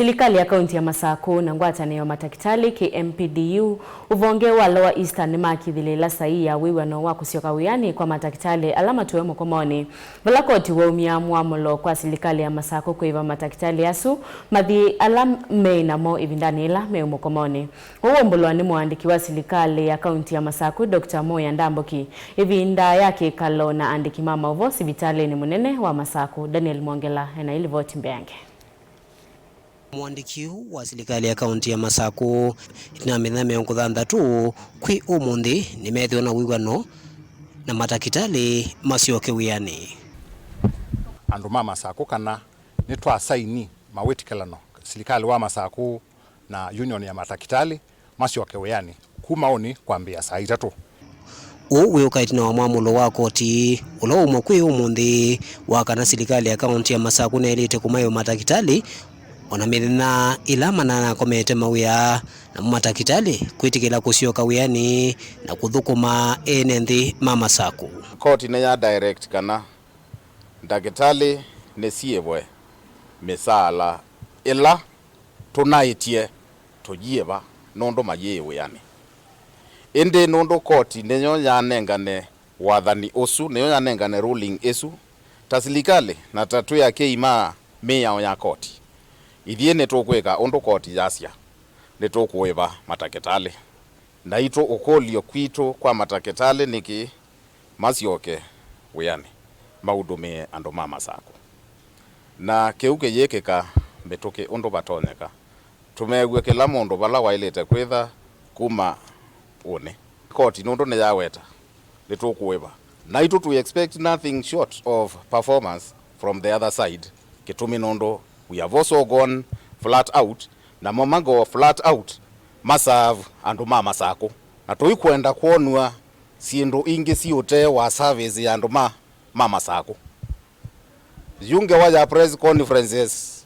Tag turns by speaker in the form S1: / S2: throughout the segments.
S1: Serikali ya kaunti ya Masako na ngwatanĩro matakitali KMPDU uvonge wa Lower Eastern makithilila sahi ya wiwano wa kusioka wiani kwa matakitali alama tuwe mkomoni. Valakoti wa muamulo kwa serikali ya Masako kuiva matakitali yasu mathi alame na mo ivindani ila me mkomoni. Huo mbulwa ni muandiki wa serikali ya kaunti ya Masako Dr. Moya Ndambuki. Ivinda yake kalo na andiki mama uvo sibitali ni munene wa Masako Daniel Mwongela na ili voti mbeange.
S2: Mwandiki wa serikali ya kaunti ya Masako na miongo 6 kwi umundi nimethio na wiwano na matakitali masioke wiani.
S3: Andu ma Masako kana ni twa saini mawetikelano serikali wa Masako na union ya matakitali masioke wiani kumaoni kwambia saa 3.
S2: Uwe ukaitina wa mwamulo wa koti ulo umokwi umundi wakana serikali ya kaunti ya Masako na elite kumayo matakitali onamithina ilama na komete mawia na matakitali kwitikila kusioka wiani na kuthukuma enendi mama Masako.
S4: Koti ne ya direct kana ndagitali ne siebwe mesala ila tunaitie tujieba nondo mayewe yani ende nondo koti ne ya nengane wathani usu ne ya nengane ruling esu tasilikali na tatu yake ima meya ya koti ithie netukweka ondo koti yasia netukweva matakitali na ito ukolio kwito kwa matakitali niki masioke wiani maudumie andu ma Masako na keuke yekeka betuke ondo batonyeka tumegwe kila mundu bala wailete kwitha kuma one koti nondo ne yaweta netukweva na ito to expect nothing short of performance from the other side kitumi nondo we have also gone flat out na mamago flat out masavu andu ma Masako na tuikwenda kuonwa sindu ingi siote wa service ya andu ma Masako yunge waja press conferences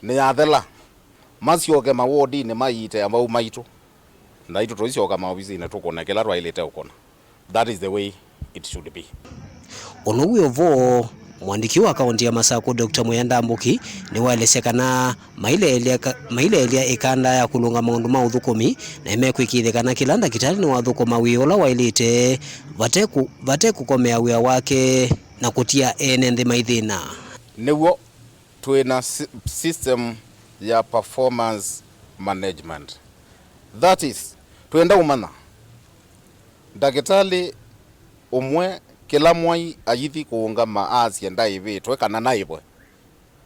S4: ni athela masioke mawodi ni maite ambao maitu na itu tuisioka maofisi na tukonekela rwailete ukona. That is the way it should be.
S2: Onuwe vo mwandiki wa kaunti ya Masako Dr. Moya Ndambuki ni waelesekana maile elia ikanda ya kulunga maundu ma uthukumi na imekwikithekana kilanda kitali ni wathukuma wiola wailite vate kukomea wia wake na kutia enendi maithina.
S4: Niwo tuena system ya performance management. That is tuenda umana ndagitali umwe kila mwai ayithi kuunga maasi enda ivi twekana naibwe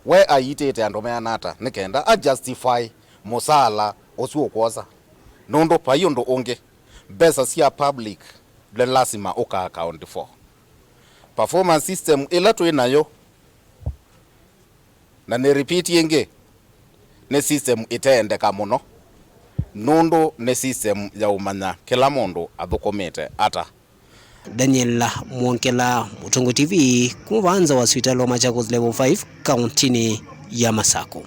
S4: we ayitete andu meanata nikenda a justify musala osuo kwosa nondo payo ndo onge besa sia public le lazima uka account for performance system ila twinayo na ne repeat yenge ne system itaendeka muno nondo ne system ya umanya kila mundu athukomete ata.
S2: Daniel Mwongela, Mutungu TV, kuvanza wa Switalo Machakos Level 5 kauntini ya Masako.